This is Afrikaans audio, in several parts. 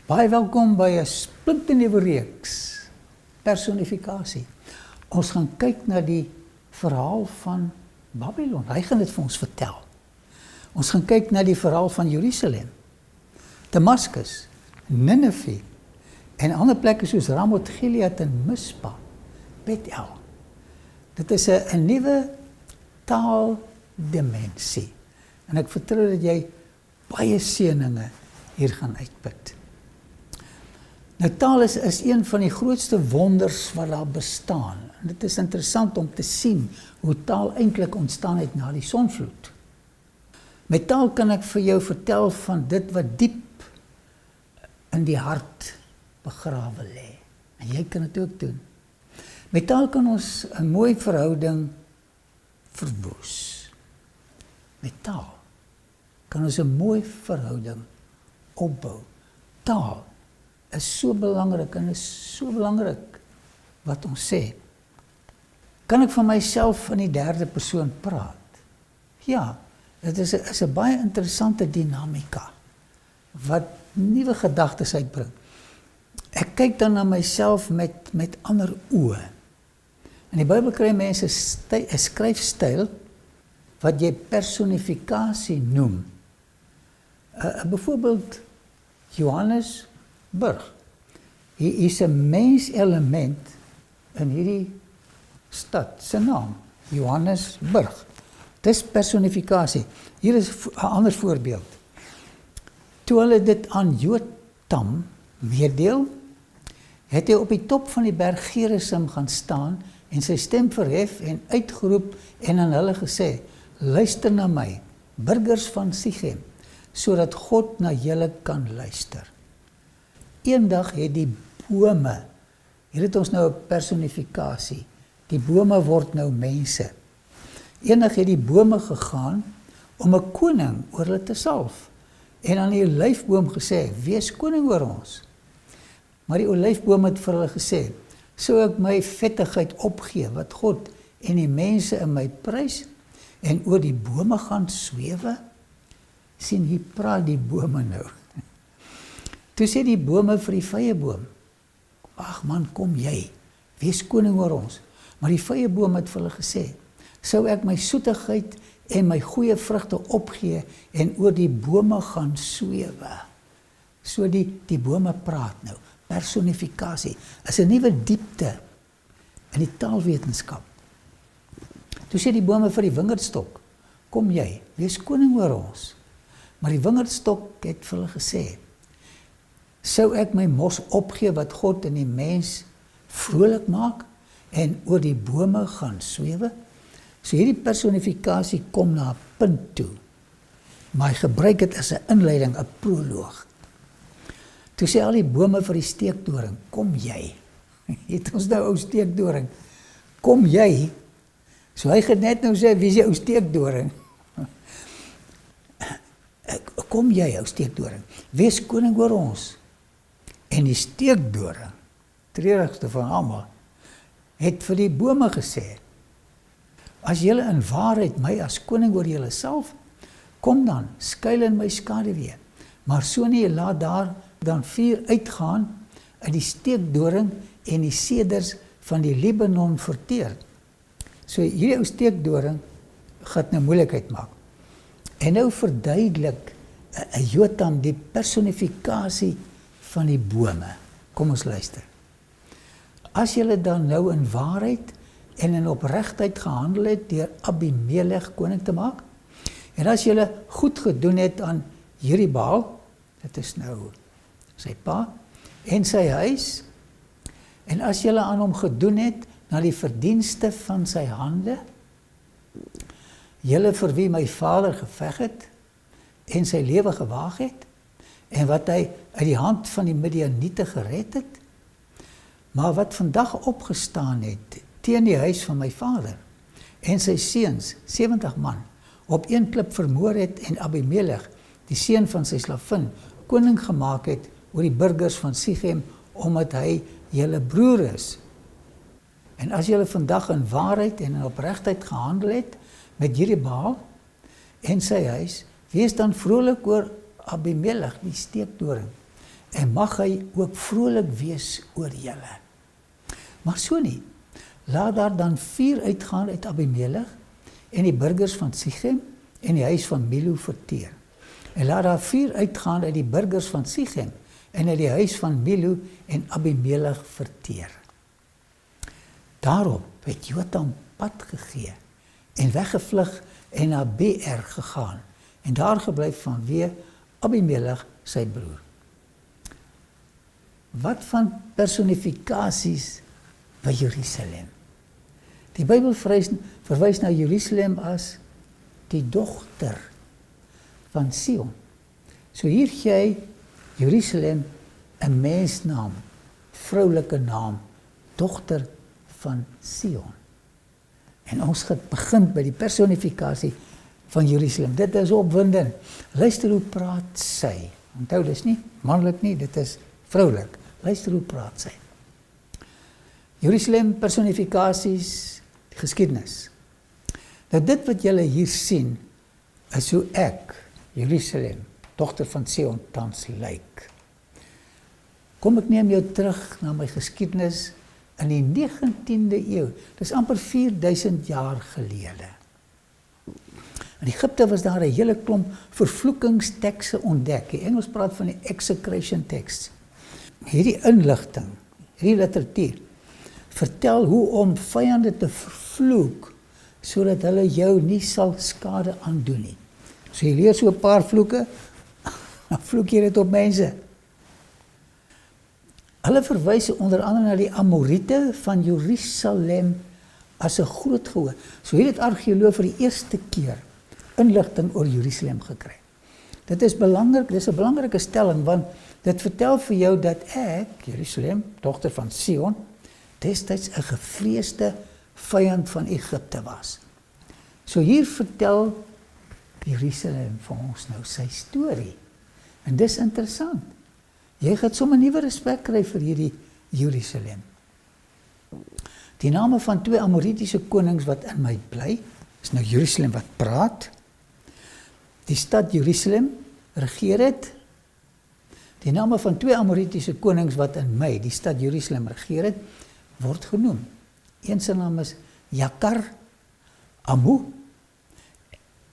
Baie welkom by 'n splinternuwe reeks, personifikasie. Ons gaan kyk na die verhaal van Babylon. Hy gaan dit vir ons vertel. Ons gaan kyk na die verhaal van Jerusalem, Damaskus, Nineve en ander plekke soos Ramoth Gilead en Mispa, Bethel. Dit is 'n nuwe taaldimensie. En ek vertrou dat jy baie seëninge hier gaan uitput. Nou, taal is een van die grootste wonders wat daar bestaan. En dit is interessant om te sien hoe taal eintlik ontstaan het na die sonvloed. Met taal kan ek vir jou vertel van dit wat diep in die hart begrawe lê. En jy kan dit ook doen. Met taal kan ons 'n mooi verhouding verwoes. Met taal kan ons 'n mooi verhouding opbou. Taal is so belangrik en is so belangrik wat ons sê. Kan ek van myself in die derde persoon praat? Ja, dit is 'n baie interessante dinamika wat nuwe gedagtes uitbring. Ek kyk dan na myself met ander oë. In die Bybel kry mense 'n skryfstyl wat jy personifikasie noem. Byvoorbeeld Johannes Burg. Hy is 'n menselement in hierdie stad se naam, Johannes Burg. Dis personifikasie. Hier is 'n ander voorbeeld. Toe hulle dit aan Jotam meedeel, het hy op die top van die berg Gerizim gaan staan en sy stem verhef en uitgeroep en aan hulle gesê: "Luister na my, burgers van Sichem, sodat God na julle kan luister." Eendag het die bome, hier het ons nou 'n personifikasie, die bome word nou mense. Eendag het die bome gegaan om 'n koning oor hulle te salf en aan die olyfboom gesê: "Wees koning oor ons." Maar die olyfboom het vir hulle gesê: "Sou ek my vettigheid opgee wat God en die mense in my prys en oor die bome gaan swewe?" Sien, hier praat die bome nou. Toe sê die bome vir die vyeboom: "Ag man, kom jy, wees koning oor ons." Maar die vyeboom het vir hulle gesê: "Sou ek my soetigheid en my goeie vrugte opgee en oor die bome gaan swewe?" So die bome praat nou. Personifikasie is 'n nuwe diepte in die taalwetenskap. Toe sê die bome vir die wingerdstok: "Kom jy, wees koning oor ons." Maar die wingerdstok het vir hulle gesê: "Sou ek my mos opgee wat God en die mens vrolik maak en oor die bome gaan swewe?" So hierdie personifikasie kom na 'n punt toe, maar hy gebruik dit as 'n inleiding, 'n proloog. Toe sê al die bome vir die steekdoring: "Kom jy." Het ons nou ou steekdoring. "Kom jy." So hy het net nou sê: "Wie is die ou steekdoring?" "Kom jy, ou steekdoring, wees koning oor ons." En die steekdoring, treurigste van almal, het vir die bome gesê: "As julle in waarheid my as koning oor julle self, kom dan, skuil in my skaduwee. Maar so nie, laat daar dan vuur uitgaan uit die steekdoring en die seders van die Libanon verteer." So hierdie ou steekdoring gaan nou moeilikheid maak. En nou verduidelik Jotam die personifikasie van die bome. Kom ons luister. "As julle dan nou in waarheid en in opregtheid gehandel het deur Abimelech koning te maak, en as julle goed gedoen het aan Jerubbaal," dit is nou sy pa, "en sy huis, en as julle aan hom gedoen het na die verdienste van sy hande, julle vir wie my vader geveg het en sy lewe gewaag het, en wat hy uit die hand van die Midianiete gered het, maar wat vandag opgestaan het teen die huis van my vader, en sy seuns, 70 man, op een klip vermoor het, en Abimelech, die seun van sy slavin, koning gemaak het oor die burgers van Sichem, omdat hy julle broer is. En as julle vandag in waarheid en in opregtheid gehandel het met Jerubbaal en sy huis, wees dan vrolik oor Abimelech, die steekdoring, en mag hy ook vrolik wees oor julle. Maar so nie. Laat daar dan vuur uitgaan uit Abimelech en die burgers van Sichem en die huis van Milo verteer. En laat daar vuur uitgaan uit die burgers van Sichem en uit die huis van Milo en Abimelech verteer. Daarop het Jotam pad gegee en weggevlug en na Beer gegaan en daar geblyf vanweë Abimelech sy broer. Wat van personifikasies by Jerusalem? Die Bybel verwys na Jerusalem as die dogter van Sion. So hier gee hy Jerusalem 'n mensnaam, vroulike naam, dogter van Sion. En ons het begin by die personifikasie van Jerusalem. Dit is opwindend. Luister hoe praat sy. Onthou, dis nie manlik nie, dit is vroulik. Luister hoe praat sy. Jerusalem personifikasies, die geskiedenis. Nou dit wat julle hier sien, is hoe ek, Jerusalem, dogter van Sion, tans lyk. Kom ek neem jou terug na my geskiedenis in die 19de eeu. Dis amper 4000 jaar gelede. In Egipte was daar 'n hele klomp vervloekingstekste ontdek. Die Engels praat van die execration texts. Hierdie inligting, hierdie literatuur, vertel hoe om vyande te vervloek, sodat hulle jou nie sal skade aandoen nie. So jy leer so 'n paar vloeke, dan vloek jy dit op mense. Hulle verwys onder andere na die Amorite van Jerusalem as 'n groot gehoor. So het argeoloog vir die eerste keer inligting oor Jerusalem gekry. Dit is belangrik, dis 'n belangrike stelling, want dit vertel vir jou dat ek, Jerusalem, dogter van Sion, destyds 'n gevreesde vyand van Egipte was. So hier vertel Jerusalem vir ons nou sy storie. En dis interessant. Jy gaan sommer nuwe respek kry vir hierdie Jerusalem. Die name van 2 Amoritiese konings wat in my bly, is nou Jerusalem wat praat. Die stad Jerusalem regeer het. Die name van 2 Amoritiese konings wat in my, die stad Jerusalem regeer het, word genoem. Een se naam is Jakar Amu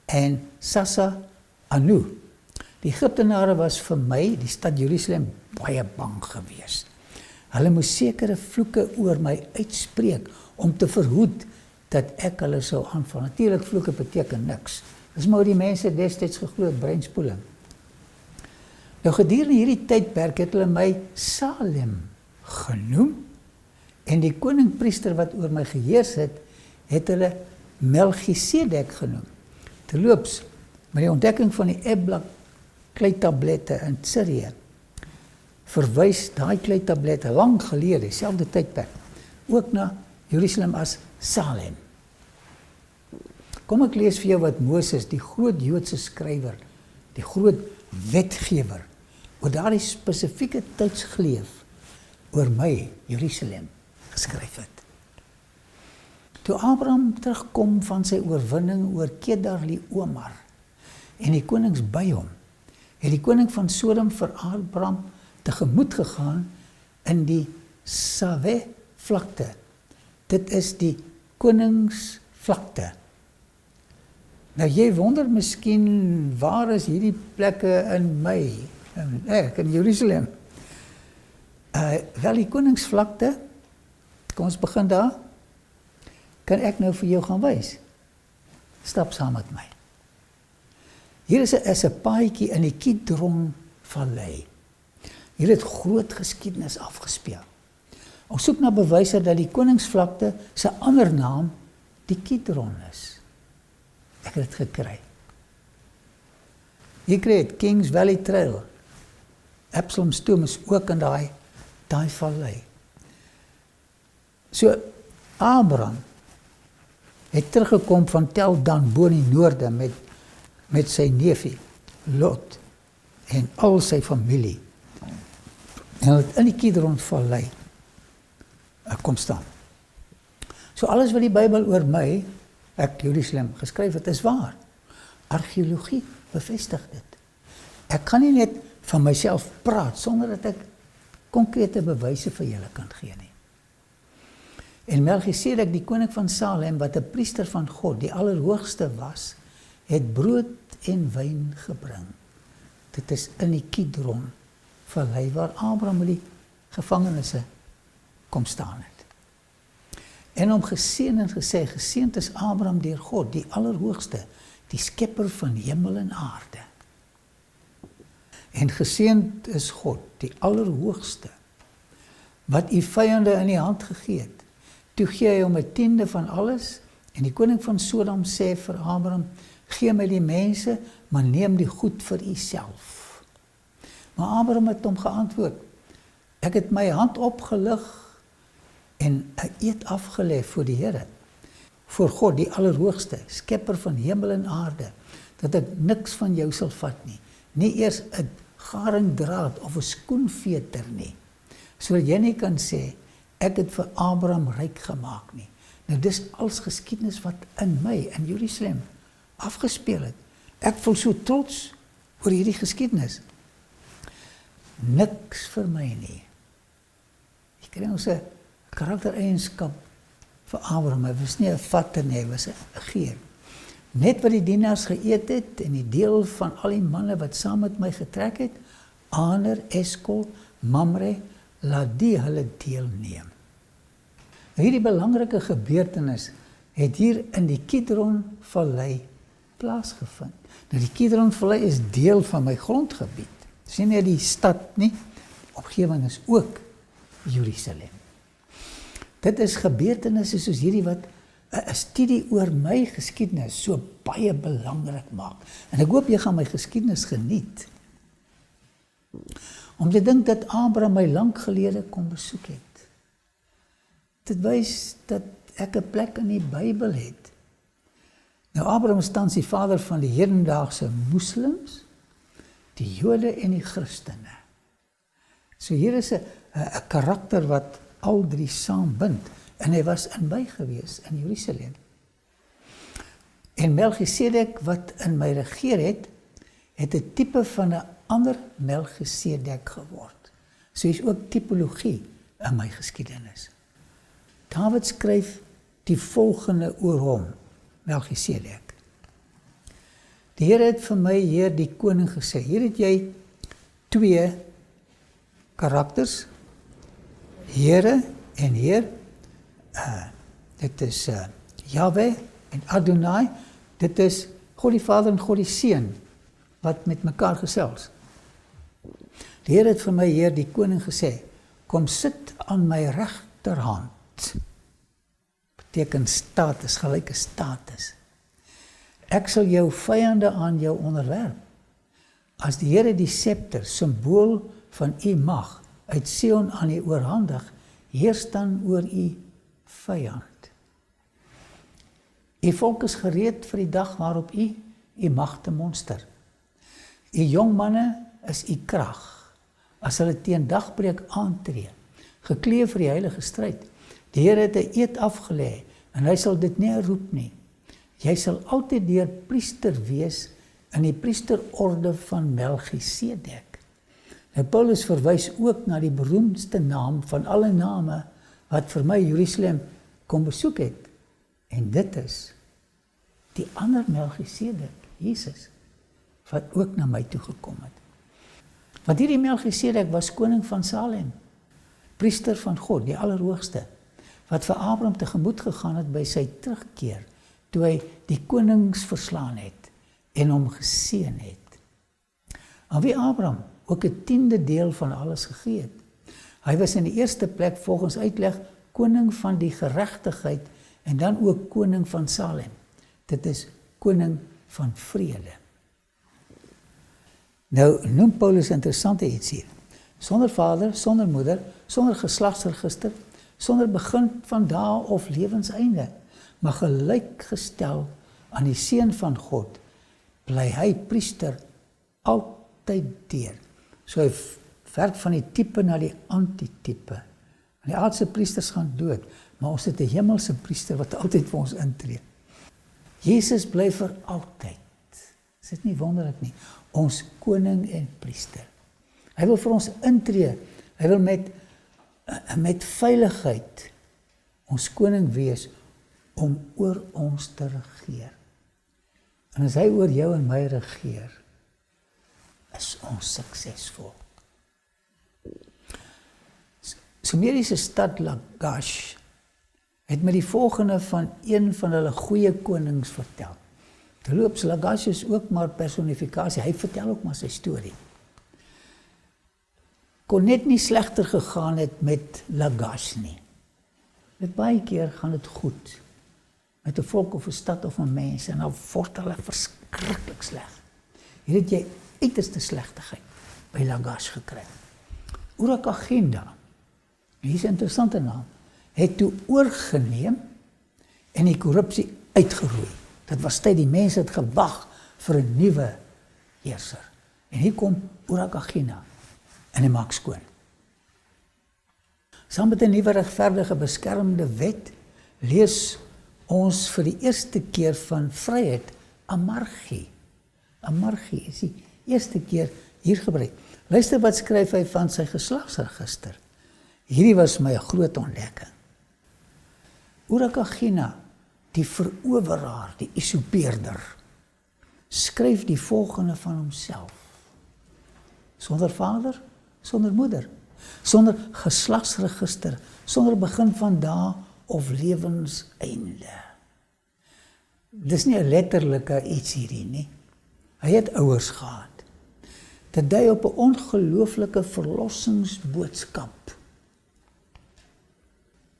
en Sasa Anu. Die Egiptenare was vir my, die stad Jerusalem, baie bang gewees. Hulle moes sekere vloeke oor my uitspreek om te verhoed dat ek hulle sou aanval. Natuurlik vloeke beteken niks. Dis maar hoe die mense destyds geglo het, breinspoeling. Nou gedurende hierdie tydperk het hulle my Salem genoem en die koningpriester wat oor my geheers het, het hulle Melchisedek genoem. Terloops, met die ontdekking van die Eblak kleitablette in Syrië, verwys daai kleitablette lang gelede, dieselfde tydperk, ook na Jerusalem as Salem. Kom ek lees vir jou wat Moses, die groot Joodse skrywer, die groot wetgewer, oor daardie spesifieke tydsgleef oor my, Jerusalem, geskryf het. Toe Abraham terugkom van sy oorwinning oor Kedar-Laomer en die konings by hom, het die koning van Sodom vir Abraham tegemoet gegaan in die Save-vlakte. Dit is die koningsvlakte. Nou jy wonder miskien, waar is hierdie plekke in my, in Jerusalem? Wel die koningsvlakte, kom ons begin daar, kan ek nou vir jou gaan wys. Stap saam met my. Hier is 'n paadjie in die Kidron Vallei. Hier het groot geskiedenis afgespeel. Ons soek na bewyse dat die koningsvlakte se ander naam die Kidron is. Ek het dit gekry. Hier kry het Kings Valley Trail. Absalom's tomb is ook in daai vallei. So Abraham het teruggekom van Tel Dan bo in die noorde met sy neefie Lot en al sy familie. En het in die Kidron Vallei kom staan. So alles wat die Bybel oor my, ek Jerusalem, geskryf het, is waar. Argeologie bevestig dit. Ek kan nie net van myself praat, sonder dat ek konkrete bewyse vir julle kan gee nie. En Melchisedek, die koning van Salem, wat 'n priester van God, die Allerhoogste was, het brood en wyn gebring. Dit is in die Kidron vallei waar Abraham met die gevangenisse kom staan het. En hom geseën en gesê, geseënd is Abraham deur God, die Allerhoogste, die skepper van hemel en aarde. En geseënd is God, die Allerhoogste, wat u vyande in die hand gegee het. Toe gee hy hom 'n tiende van alles, en die koning van Sodom sê vir Abraham, gee my die mense, maar neem die goed vir u self. Maar Abraham het hom geantwoord, ek het my hand opgelig en 'n eed afgelê voor die Here, voor God die Allerhoogste, skepper van hemel en aarde, dat ek niks van jou sal vat nie, nie eers 'n garingdraad of 'n skoenveter nie, sodat jy nie kan sê, ek het vir Abraham ryk gemaak nie. Nou dis als geskiedenis wat in my, in Jerusalem, afgespeel het. Ek voel so trots oor hierdie geskiedenis. Niks vir my nie. Ek kry ons 'n karaktereienskap vir Abraham. Hy was nie 'n vatter nie, hy was 'n geer. Net wat die dienaars geëet het en die deel van al die manne wat saam met my getrek het, Aner, Eskol, Mamre, laat die hulle deelneem. Hierdie belangrike gebeurtenis het hier in die Kidron-vallei plaasgevind. Nou die Kidron-vallei is deel van my grondgebied. Dis nie net die stad nie, omgewing is ook Jerusalem. Dit is gebeurtenisse soos hierdie wat 'n studie oor my geskiedenis so baie belangrik maak. En ek hoop jy gaan my geskiedenis geniet. Om te dink dat Abraham my lank gelede kom besoek het. Dit wys dat ek 'n plek in die Bybel het. Nou Abraham is tans die vader van die hedendaagse moslems, die Jode en die Christene. So hier is 'n karakter wat al drie saam bind. En hy was in my gewees in Jerusalem. En Melchisedek wat in my regeer het 'n tipe van 'n ander Melchisedek geword. So is ook tipologie in my geskiedenis. Dawid skryf die volgende oor hom, Melchisedek. Die Here het vir my, Heer die koning, gesê, hier het jy twee karakters, Here en Heer. Dit is Yahweh en Adonai, dit is God die Vader en God die Seun, wat met mekaar gesels. Die Here het vir my, Heer die koning, gesê, kom sit aan my regterhand. Beteken status, gelyke status. Ek sal jou vyande aan jou onderwerp. As die Here die scepter, symbool van u mag, uit Sion aan u oorhandig, heers dan oor u vyand. U volk is gereed vir die dag waarop u mag te monster. U jong manne is u krag, as hulle teen dagbreek aantree, geklee vir die heilige stryd. Die Here het 'n eed afgelê, en hy sal dit nie roep nie. Jy sal altyd deur priester wees in die priesterorde van Melchisedek. Nou Paulus verwys ook na die beroemdste naam van alle name wat vir my Jerusalem kom besoek het. En dit is die ander Melchisedek, Jesus, wat ook na my toe gekom het. Want hierdie Melchisedek was koning van Salem, priester van God, die Allerhoogste, wat vir Abraham tegemoet gegaan het by sy terugkeer, toe hy die konings verslaan het en hom geseën het. Aan wie Abraham ook 'n tiende deel van alles gegee het. Hy was in die eerste plek volgens uitleg koning van die geregtigheid en dan ook koning van Salem. Dit is koning van vrede. Nou noem Paulus interessante iets hier. Sonder vader, sonder moeder, sonder geslagsregister, sonder begin van dae of lewenseinde, maar gelykgestel aan die Seun van God, bly hy priester altyd deur. So hy werk van die tipe na die antitipe. Die aardse priesters gaan dood, maar ons het 'n hemelse priester wat altyd vir ons intree. Jesus bly vir altyd. Is dit nie wonderlik nie? Ons koning en priester. Hy wil vir ons intree. Hy wil met veiligheid ons koning wees om oor ons te regeer. En as hy oor jou en my regeer, is ons suksesvol. Sumeriese stad Lagash het met die volgende van een van hulle goeie konings vertel. Terloops, Lagash is ook maar personifikasie, hy vertel ook maar sy storie. Kon net nie slegter gegaan het met Lagash nie. Met baie keer gaan dit goed met 'n volk of 'n stad of 'n mens en dan word hulle verskriklik sleg. Hier het jy uiterste slegtigheid by Lagash gekry. Urakagenda, hier is 'n interessante naam, het toe oorgeneem en die korrupsie uitgeroei. Dit was tyd die mense het gewag vir 'n nuwe heerser. En hier kom Urakagenda en hy maak skoon. Saam met 'n nuwe regverdige beskermde wet lees ons vir die eerste keer van vryheid amargie. Amargie is die eerste keer hier gebruik. Luister wat skryf hy van sy geslagsregister. Hierdie was my 'n groot ontdekking. Urakagenda, die veroweraar, die usurpeerder, skryf die volgende van homself. Sonder vader, sonder moeder, sonder geslagsregister, sonder begin van dae of lewenseinde. Dis nie 'n letterlike iets hierdie nie. Hy het ouers gehad. Dit dui op 'n ongelooflike verlossingsboodskap.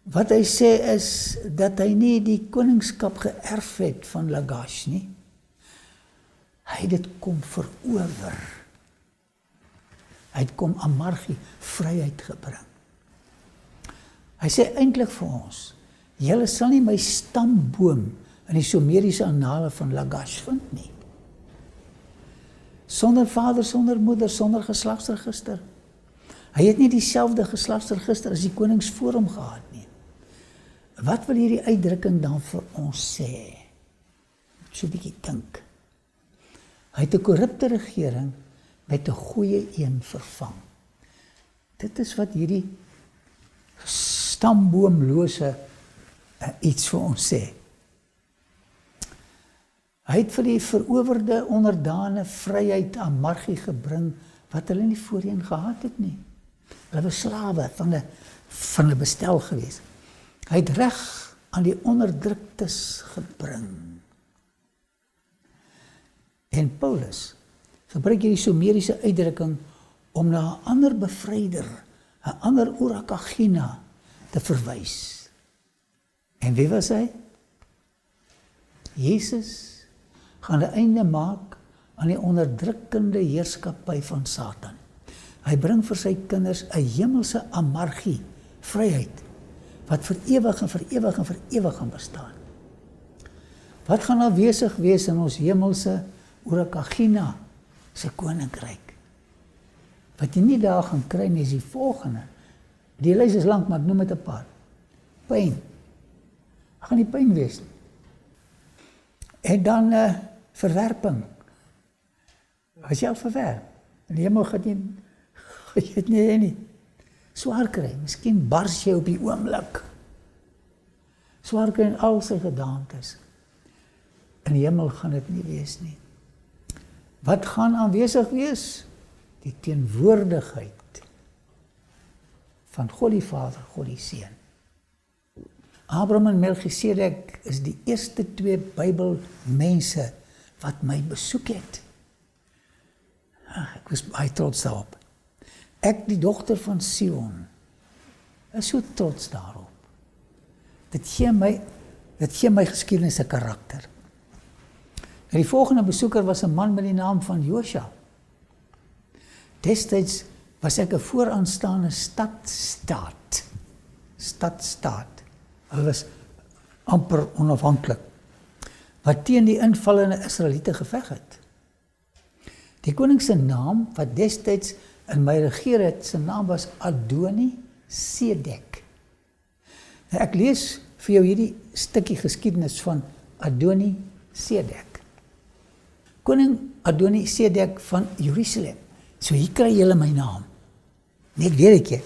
Wat hy sê is dat hy nie die koningskap geërf het van Lagash nie. Hy het dit kom verower. Hy het kom amargie, vryheid gebring. Hy sê eintlik vir ons, julle sal nie my stamboom in die Sumeriese annale van Lagash vind nie. Sonder vader, sonder moeder, sonder geslagsregister. Hy het nie dieselfde geslagsregister as die konings voor hom gehad nie. Wat wil hierdie uitdrukking dan vir ons sê? So 'n bietjie dink. Hy het 'n korrupte regering met 'n goeie een vervang. Dit is wat hierdie stamboomlose iets vir ons sê. Hy het vir die verowerde onderdane vryheid amargie gebring wat hulle nie voorheen gehad het nie. Hulle was slawe van 'n bestel gewees. Hy het reg aan die onderdruktes gebring. En Paulus gebruik hierdie Sumeriese uitdrukking om na 'n ander bevryder, 'n ander Urakagenda te verwys. En wie was hy? Jesus gaan 'n einde maak aan die onderdrukkende heerskappy van Satan. Hy bring vir sy kinders 'n hemelse amargie, vryheid, wat vir ewig en vir ewig en vir ewig gaan bestaan. Wat gaan aanwesig wees in ons hemelse Urakagenda se koninkryk? Wat jy nie daar gaan kry nie is die volgende. Die lys is lank, maar ek noem dit 'n paar. Pyn. Daar gaan nie pyn wees nie. En dan verwerping. As jy al verwerp, in die hemel gaan jy het nie. Swaar kry, miskien bars jy op die oomblik. Swaar kry in al sy gedaantes. In die hemel gaan dit nie wees nie. Wat gaan aanwesig wees? Die teenwoordigheid van God die Vader, God die Seun. Abraham en Melchisedek is die eerste 2 Bybelmense wat my besoek het. Ek was baie trots daarop. Ek, die dogter van Sion, is so trots daarop. Dit gee my geskiedenis 'n karakter. En die volgende besoeker was 'n man met die naam van Josua. Destyds was ek 'n vooraanstaande stadstaat. Hulle was amper onafhanklik, wat teen die invallende Israeliete geveg het. Die koning se naam, wat destyds in my regeer het, sy naam was Adoni-Sedek. Nou, ek lees vir jou hierdie stukkie geskiedenis van Adoni-Sedek. Koning Adoni-Sedek van Jerusalem So hier kry julle my naam. Net weer 'n keer.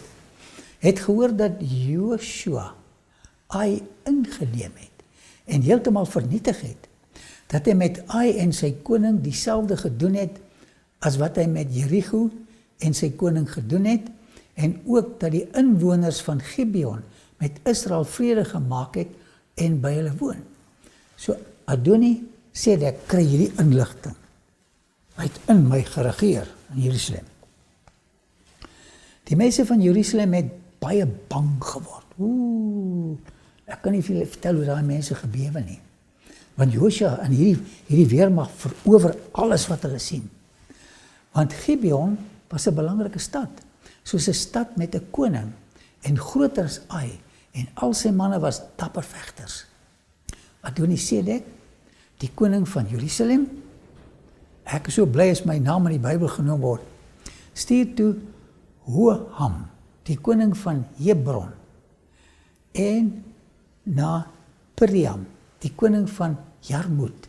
Het gehoor dat Joshua Ai ingeneem het en heeltemal vernietig het, dat hy met Ai en sy koning dieselfde gedoen het as wat hy met Jericho en sy koning gedoen het, en ook dat die inwoners van Gibeon met Israel vrede gemaak het en by hulle woon. So Adoni-Sedek kry hierdie inligting. Hy het in my geregeer in Jerusalem. Die mense van Jerusalem het baie bang geword. Ek kan nie vir julle vertel hoe daai mense gebewe nie. Want Josua en hierdie weermag verower alles wat hulle sien. Want Gibeon was 'n belangrike stad, soos 'n stad met 'n koning en groter as Ai, en al sy manne was dapper vegters. Adoni-Sedek, die koning van Jerusalem, ek is so bly as my naam in die Bybel genoem word, stuur toe Hoham, die koning van Hebron, en na Piriam, die koning van Jarmut,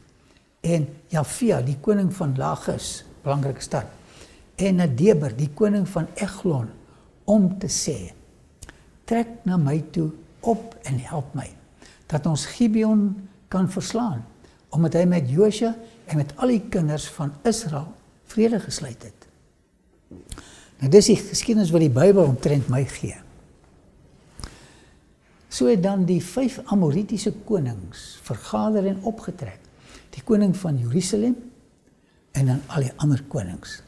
en Jafia, die koning van Lagis, belangrike stad, en na Deber, die koning van Eglon, om te sê, trek na my toe op en help my, dat ons Gibeon kan verslaan, omdat hy met Josua en met al die kinders van Israel vrede gesluit het. Nou dis die geskiedenis wat die Bybel omtrent my gee. So het dan die 5 Amoritiese konings vergader en opgetrek, die koning van Jerusalem en dan al die ander konings,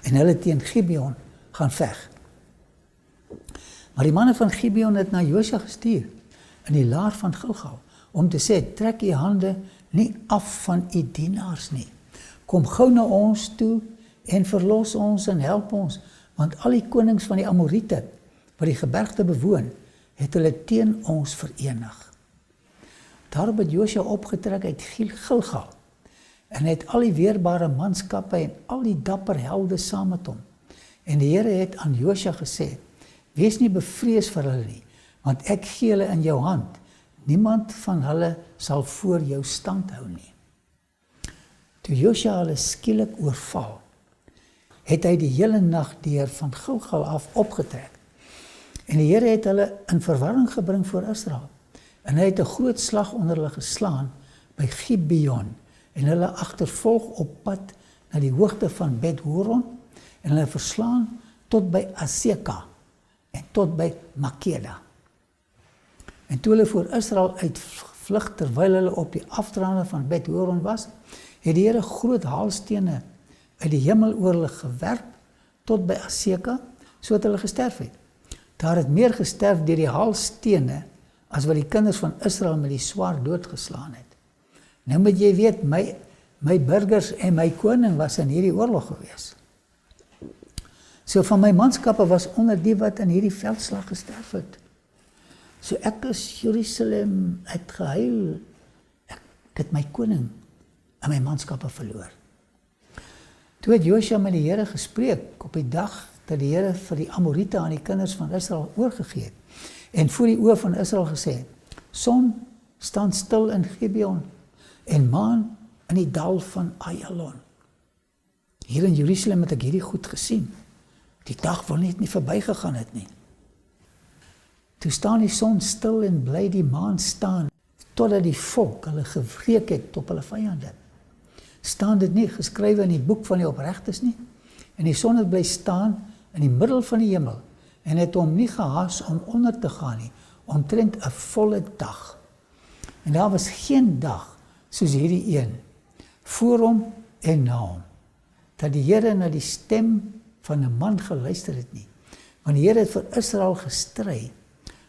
en hulle teen Gibeon gaan veg. Maar die manne van Gibeon het na Josua gestuur in die laar van Gilgal, om te sê, trek u hande nie af van u dienaars nie. Kom gou na ons toe en verlos ons en help ons, want al die konings van die Amorite wat die gebergte bewoon, het hulle teen ons verenig. Daarop het Josua opgetrek uit Gilgal en het al die weerbare manskappe en al die dapper helde saam met hom. En die Here het aan Josua gesê, wees nie bevrees vir hulle nie, want ek gee hulle in jou hand. Niemand van hulle sal voor jou stand hou nie. Toe Josua hulle skielik oorval, het hy die hele nag deur van Gilgal af opgetrek. En die Here het hulle in verwarring gebring voor Israel. En hy het 'n groot slag onder hulle geslaan by Gibeon en hulle agtervolg op pad na die hoogte van Bet-Horon en hulle verslaan tot by Aseka en tot by Makeda. En toe hulle voor Israel uitvlug terwyl hulle op die afdraande van Bet-Horon was, het die Here groot haalstene uit die hemel oor hulle gewerp tot by Aseka, sodat hulle gesterf het. Daar het meer gesterf deur die haalstene as wat die kinders van Israel met die swaard doodgeslaan het. Nou moet jy weet, my burgers en my koning was in hierdie oorlog gewees. So van my manskappe was onder die wat in hierdie veldslag gesterf het. So ek is Jerusalem uitgehuil. Ek het my koning en my manskappe verloor. Toe het Josua met die Here gespreek op die dag dat die Here vir die Amorite aan die kinders van Israel oorgegee het en voor die oë van Israel gesê, son staan stil in Gibeon en maan in die dal van Ayalon. Hier in Jerusalem het ek hierdie goed gesien. Die dag wil net nie verbygegaan het nie. Toe staan die son stil en bly die maan staan, totdat die volk hulle gewreek het op hulle vyande. Staan dit nie geskrywe in die boek van die opregtes nie? En die son het bly staan in die middel van die hemel, en het hom nie gehaas om onder te gaan nie, omtrent 'n volle dag. En daar was geen dag soos hierdie een, voor hom en na hom, dat die Here na die stem van 'n man geluister het nie. Want die Here het vir Israel gestry.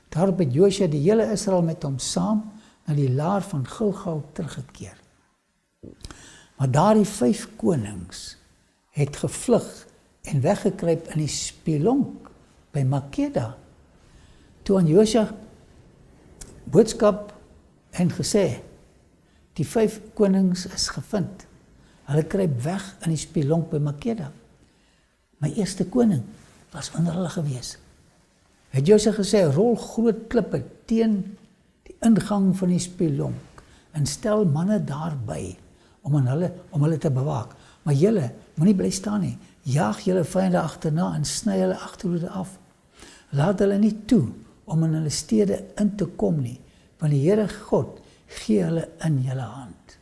Daarop het Josua die hele Israel met hom saam na die laar van Gilgal teruggekeer. Maar daardie 5 konings het gevlug en weggekruip in die spelonk by Makeda. Toe aan Josua boodskap en gesê, die 5 konings is gevind. Hulle kruip weg in die spelonk by Makeda. My eerste koning was onder hulle gewees. Het Josua gesê, rol groot klippe teen die ingang van die spelonk en stel manne daarby om hulle te bewaak. Maar julle moenie bly staan nie. jaag julle vyande agterna en sny hulle agterhoede af. Laat hulle nie toe om in hulle stede in te kom nie, want die Here God gee hulle in julle hand.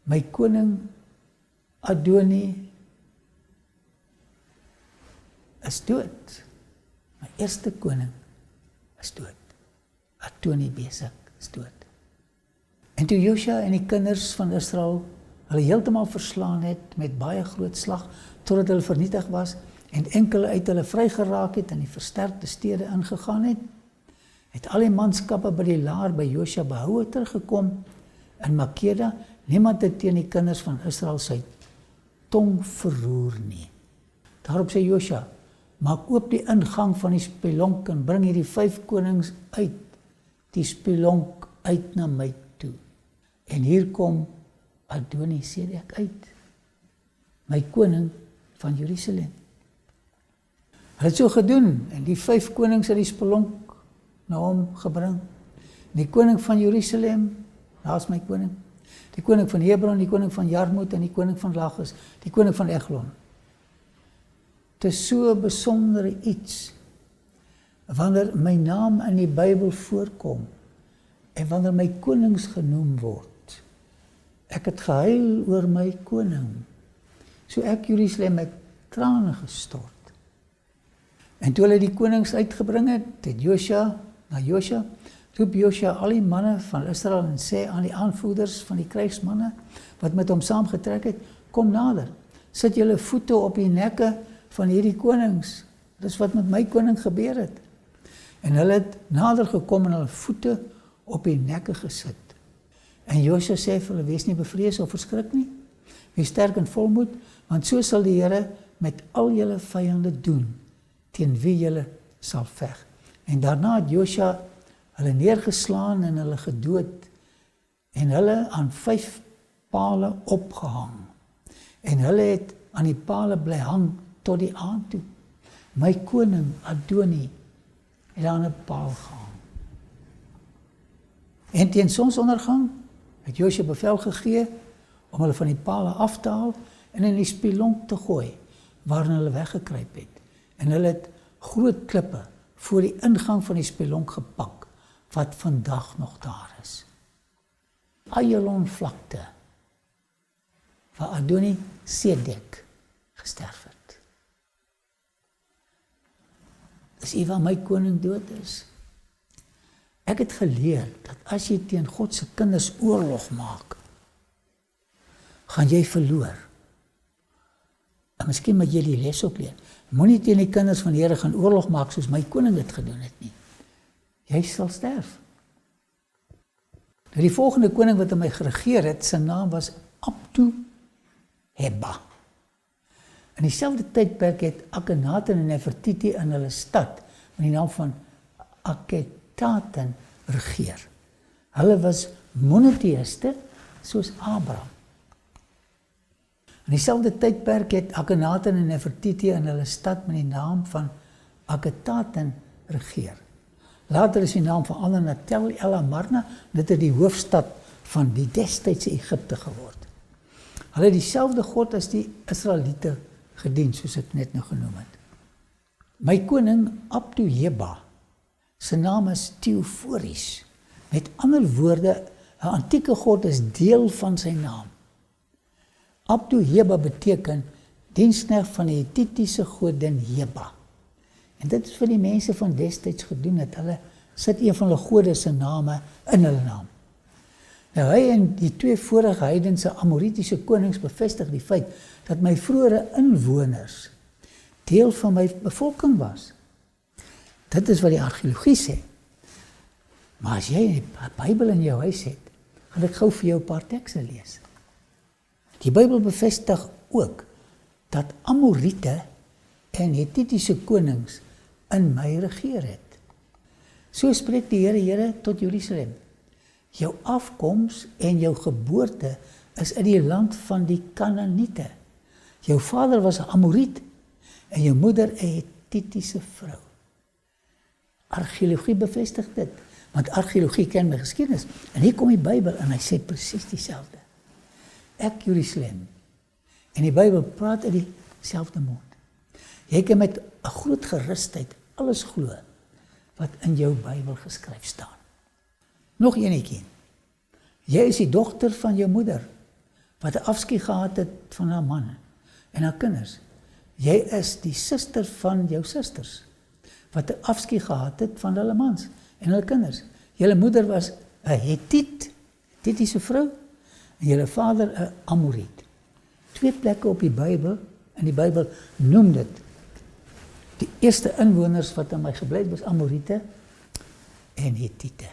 My koning Adoni is dood. My eerste koning is dood. Adoni Besek is dood. En toe Josua en die kinders van Israel hulle heeltemal verslaan het met baie groot slag, totdat hulle vernietig was, en enkele uit hulle vrygeraak het en die versterkte stede ingegaan het al die manskappe by die laar by Josua behoue teruggekom in Makeda. Niemand het teen die kinders van Israel sy tong verroer nie. Daarop sê Josua, maak oop die ingang van die spelonk en bring hierdie 5 konings uit die spelonk uit na my toe. En hier kom Adoni-Sedek uit, my koning van Jerusalem. Hulle het so gedoen, en die 5 konings uit die spelonk na hom gebring. Die koning van Jerusalem, daar is my koning. Die koning van Hebron, die koning van Jarmut en die koning van Lachis, die koning van Eglon. Het is so besondere iets, wanneer my naam in die Bybel voorkom, en wanneer my konings genoem word. Ek het gehuil oor my koning. So ek Jerusalem met trane gestort. En toe hulle die konings uitgebring het Josua, roep Josua al die manne van Israel en sê aan die aanvoerders van die krygsmanne, wat met hom saamgetrek het, kom nader, sit julle voete op die nekke van hierdie konings. Dis wat met my koning gebeur het. En hulle het nader gekom en hulle voete op die nekke gesit. En Josua sê vir hulle, wees nie bevrees of verskrik nie, wees sterk en volmoed, want so sal die Here met al julle vyande doen, teen wie julle sal veg. En daarna het Josua hulle neergeslaan en hulle gedood, en hulle aan 5 pale opgehang. En hulle het aan die pale bly hang tot die aand toe. My koning Adoni het aan 'n paal gehang. En teen sonsondergang het Josua bevel gegee om hulle van die pale af te haal en in die spelonk te gooi, waarin hulle weggekruip het. En hulle het groot klippe voor die ingang van die spelonk gepak, wat vandag nog daar is. Ayalon vlakte, waar Adoni-Sedek gesterf het. Dis hier waar my koning dood is. Ek het geleer dat as jy teen God se kinders oorlog maak, gaan jy verloor. En miskien moet jy die les ook leer. Moenie teen die kinders van die Here gaan oorlog maak soos my koning dit gedoen het nie. Jy sal sterf. Nou die volgende koning wat aan my geregeer het, sy naam was Abdu-Heba. In dieselfde tydperk het Akhenaten en Nefertiti in hulle stad met die naam van Akhetaten regeer. Hulle was monotheïste soos Abraham. In dieselfde tydperk het Akhenaten en Nefertiti in hulle stad met die naam van Akhetaten regeer. Later is die naam verander na Tel El Amarna, dit het die hoofstad van die destydse Egipte geword. Hulle het dieselfde God as die Israeliete gedien, soos ek net nou genoem het. My koning Abdu-Heba, sy naam is Theoforis. Met ander woorde, 'n antieke God is deel van sy naam. Abdu-Heba beteken diensknegt van die Hittitiese godin Heba. En dit is vir die mense van destyds gedoen het. Hulle sit een van hulle gode se name in hulle naam. Nou hy en die 2 vorige heidense Amoritiese konings bevestig die feit dat my vroeëre inwoners deel van my bevolking was. Dit is wat die argeologie sê. Maar as jy die Bybel in jou huis het, gaan ek gou vir jou 'n paar tekste lees. Die Bybel bevestig ook dat Amorite en Hittitiese konings in my regeer het. So spreek die Here tot Jerusalem. Jou afkoms en jou geboorte is in die land van die Kanaaniete. Jou vader was 'n Amoriet en jou moeder 'n Hittitiese vrou. Argeologie bevestig dit, want argeologie ken my geskiedenis. En hier kom die Bybel en hy sê presies dieselfde. Ek Jerusalem. En die Bybel praat uit die selfde mond. Jy kan met 'n groot gerusheid alles glo wat in jou Bybel geskryf staan. Nog enetjie. Jy is die dogter van jou moeder, wat 'n afskeid gehad het van haar man en haar kinders. Jy is die suster van jou susters, wat 'n afskeid gehad het van hulle mans en hulle kinders. Julle moeder was 'n Hetitiese vrou, en julle vader 'n Amoriet. 2 plekke op die Bybel, in die Bybel noem dit. Die eerste inwoners wat in my gebly het, was Amoriete en Hetite.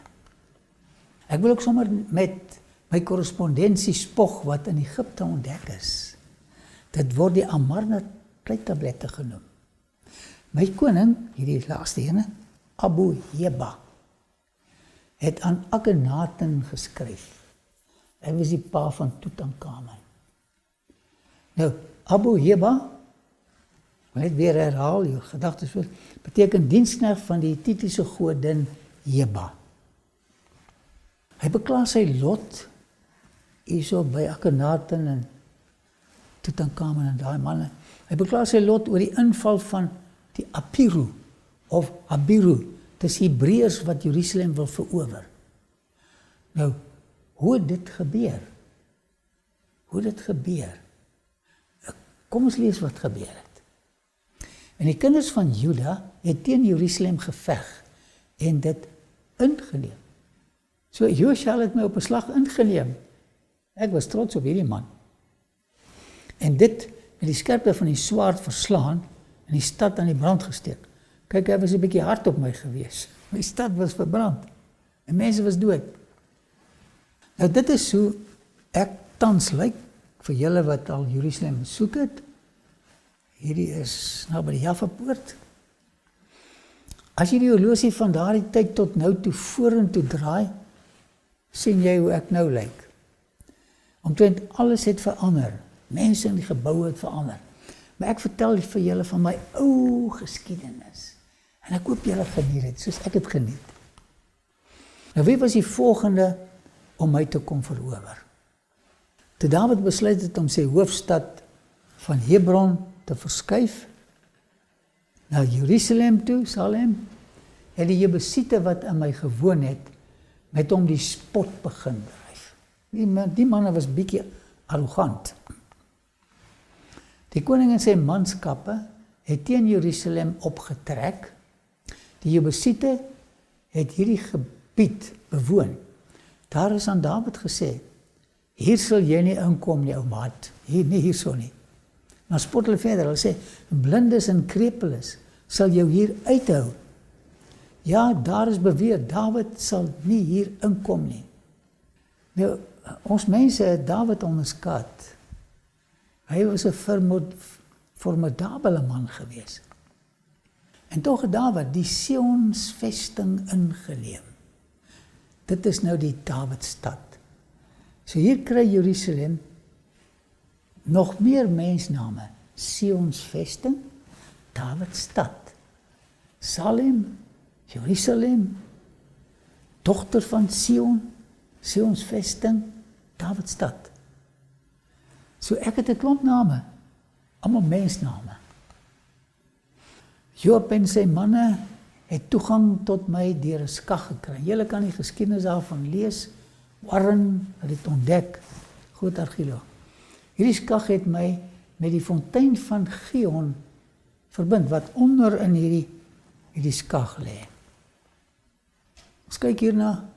Ek wil ook sommer met my korrespondensie spog wat in Egipte ontdek is. Dit word die Amarna kleitablette genoem. My koning, hierdie laaste ene, Abu Heba, het aan Akhenaten geskryf. Hy was die pa van Tutankhamen. Nou, Abu Heba, wil net weer herhaal, jou gedagtes voor, beteken diensknegt van die Hetitiese godin Heba. Hy beklaar sy lot hierso by Akhenaten en Tutankhamen en daai manne. Hy beklaar sy lot oor die inval van die Apiru of Abiru. Dis Hebreërs wat Jerusalem wil verower. Nou, hoe het dit gebeur? Hoe het dit gebeur? Kom ons lees wat gebeur het. En die kinders van Juda het teen Jerusalem geveg en dit ingeneem. So Josua het my op 'n slag ingeneem. Ek was trots op hierdie man. En dit met die skerpte van die swaard verslaan en die stad aan die brand gesteek. Kyk, hy was 'n bietjie hard op my gewees. My stad was verbrand en mense was dood. Nou dit is hoe ek tans lyk vir julle wat al Jerusalem besoek het. Hierdie is nou by die Jaffa-poort. As jy die horlosie van daardie tyd tot nou toe vorentoe draai, sien jy hoe ek nou lyk. Omtrent alles het verander. Mense in die geboue het verander. Maar ek vertel vir julle van my ou geskiedenis. En ek hoop julle geniet het, soos ek het geniet. Nou wie was die volgende om my te kom verower? Toe Dawid besluit het om sy hoofstad van Hebron te verskuif na Jerusalem toe, Salem, het die Jebusiete wat in my gewoon het, met hom die spot begin dryf. Die manne was bietjie arrogant. Die koning en sy manskappe het teen Jerusalem opgetrek. Die Jebusiete het hierdie gebied bewoon. Daar is aan Dawid gesê, hier sal jy nie inkom nie, ou maat. Hier so nie. Maar spot hulle verder, hulle sê, blindes en krepeles sal jou hier uithou. Ja, daar is beweer, Dawid sal nie hier inkom nie. Nou, ons mense het Dawid onderskat. Hy was 'n formidabele man gewees. En tog het Dawid die Sionsvesting ingeneem. Dit is nou die Dawidstad. So hier kry Jerusalem nog meer mensname. Sionsvesting, Dawidstad, Salem, Jerusalem, dogter van Sion, Sionsvesting, Dawidstad. So ek het 'n klomp name, almal mensname. Joab en sy manne het toegang tot my deur 'n skag gekry. Julle kan die geskiedenis daarvan lees. Warren het dit ontdek, groot argeoloog. Hierdie skag het my met die fontein van Gion verbind, wat onder in hierdie skag lê. Ons kyk hier na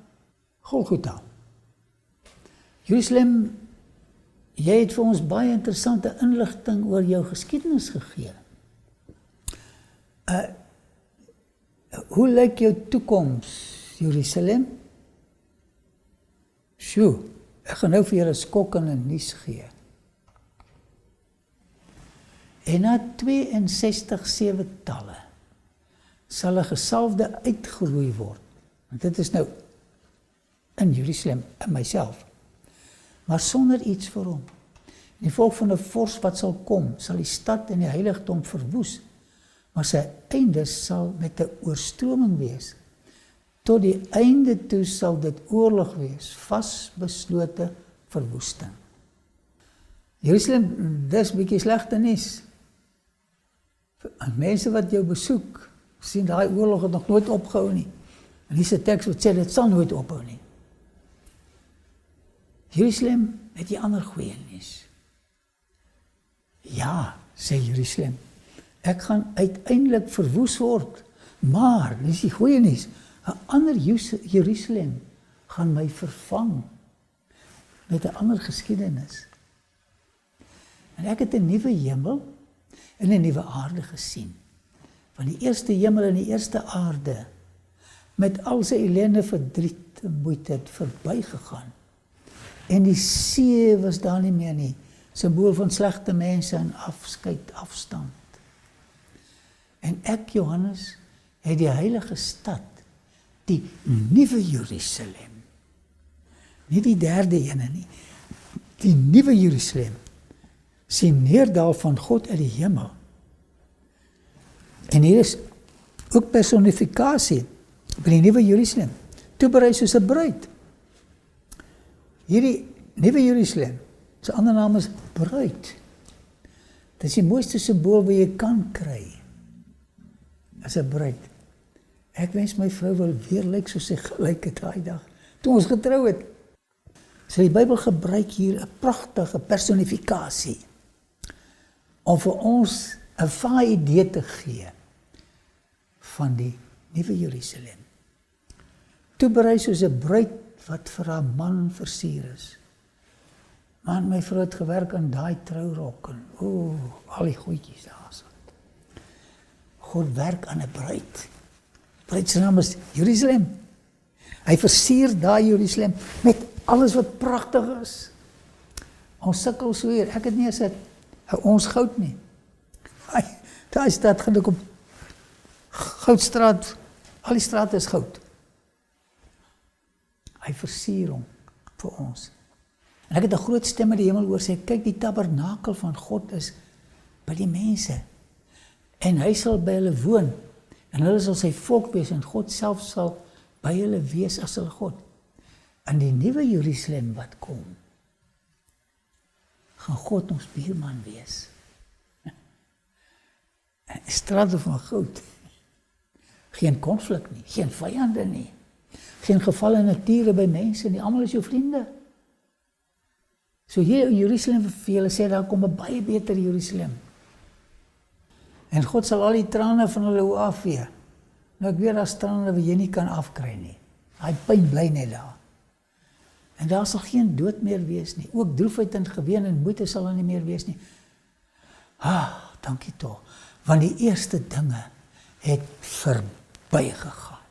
Golgotha. Jerusalem, jy het vir ons baie interessante inligting oor jou geskiedenis gegee. Hoe lyk jou toekoms, Jerusalem? Sjoe, ek gaan nou vir julle skokkende nuus gee. En na 62 talle sal 'n gesalfde uitgeroei word. Want dit is nou in Jerusalem, in myself. Maar sonder iets vir hom. In die volk van 'n vors wat sal kom, sal die stad en die heiligdom verwoes. Maar sy einde sal met 'n oorstroming wees. Tot die einde toe sal dit oorlog wees, vasbeslote verwoesting. Jerusalem, dis bietjie slegte nuus. En mense wat jou besoek, sien daai oorlog het nog nooit opgehou nie. En hier is 'n teks wat sê dit sal nooit ophou nie. Jerusalem het jy ander goeie nuus. Ja, sê Jerusalem, ek gaan uiteindelik verwoes word, maar, dis die goeie nuus, 'n ander Jerusalem gaan my vervang met 'n ander geskiedenis. En ek het 'n nuwe hemel en 'n nuwe aarde gesien. Van die eerste hemel en die eerste aarde, met al sy ellende, verdriet en moeite het verbygegaan. En die see was daar nie meer nie, simbool van slegte mense en afskeid, afstand. En ek, Johannes, het die heilige stad, die nuwe Jerusalem, nie die derde ene nie, die nuwe Jerusalem, sien neerdal van God uit die hemel. En hier is ook personifikasie by die nuwe Jerusalem, toeberei soos 'n bruid. Hierdie nuwe Jerusalem, sy ander naam is bruid. Dit is die mooiste symbool wat jy kan kry, as 'n bruid. Ek wens my vrou wil weer lyk soos sy gelyk het daai dag, toe ons getrou het. So die Bybel gebruik hier 'n pragtige personifikasie, om vir ons 'n vaai idee te gee van die nuwe Jerusalem. Toeberei soos 'n bruid wat vir haar man versier is. Man, my vrou het gewerk aan daai trourok en al die goedjies daar so. God werk aan 'n bruid. Bruid se naam is Jerusalem. Hy versier daai Jerusalem met alles wat pragtig is. Ons sukkel so hier, ek het nie eens 'n ons goud nie. Daai stad gaan ek op Goudstraat, al die strate is goud. Hy versier hom vir ons. En ek het 'n groot stem uit die hemel hoor sê, kyk, die tabernakel van God is by die mense. En hy sal by hulle woon. En hulle sal sy volk wees en God self sal by hulle wees as hulle God. En die nuwe Jerusalem wat kom, gaan God ons buurman wees. Strate van goud. Geen konflik nie, geen vyande nie. Geen gevalle nature by mense nie, almal is jou vriende. So hier in Jerusalem vir julle sê, daar kom 'n baie beter Jerusalem. En God sal al die trane van hulle oë afvee. Nou ek weet daar's trane wat jy nie kan afkry nie. Daai pyn bly net daar. En daar sal geen dood meer wees nie. Ook droefheid en geween en moeite sal er nie meer wees nie. Dankie tog. Want die eerste dinge het verbygegaan.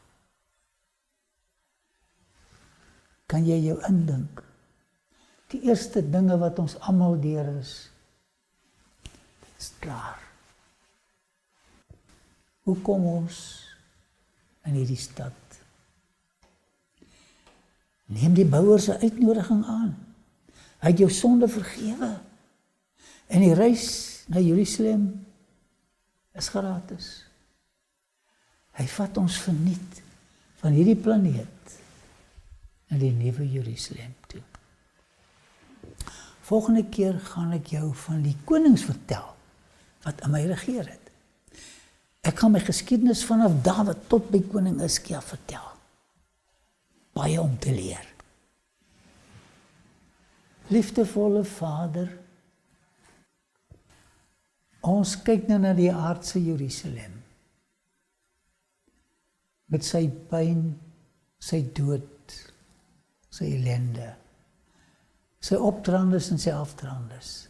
Kan jy jou indink? Die eerste dinge wat ons almal deur is klaar. Hoe kom ons in hierdie stad? Neem die bouer se uitnodiging aan. Hy het jou sonde vergewe. En die reis na Jerusalem is gratis. Hy vat ons verniet van hierdie planeet na die nuwe Jerusalem toe. Volgende keer gaan ek jou van die konings vertel wat in my regeer het. Ek gaan my geskiedenis vanaf Dawid tot by koning Hiskia vertel. Baie om te leer. Liefdevolle Vader, ons kyk nou na die aardse Jerusalem. Met sy pyn, sy dood, sy ellende, sy optrandes en sy aftrandes.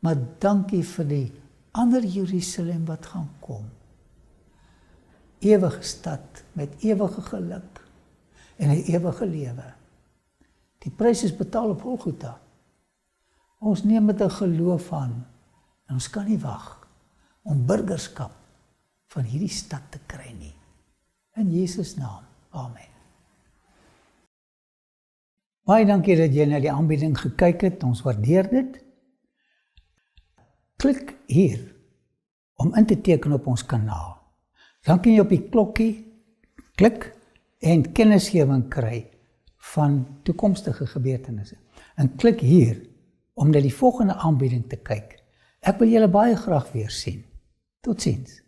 Maar dankie vir die ander Jerusalem wat gaan kom. Ewige stad met ewige geluk en 'n ewige lewe. Die prys is betaal op Golgotha. Ons neem met 'n geloof aan en ons kan nie wag om burgerskap van hierdie stad te kry nie. In Jesus naam. Amen. Baie dankie dat jy na die aanbieding gekyk het. Ons waardeer dit. Klik hier om in te teken op ons kanaal. Dan kan jy op die klokkie klik en kennisgewing kry van toekomstige gebeurtenisse. En klik hier om na die volgende aanbieding te kyk. Ek wil julle baie graag weer sien. Totsiens.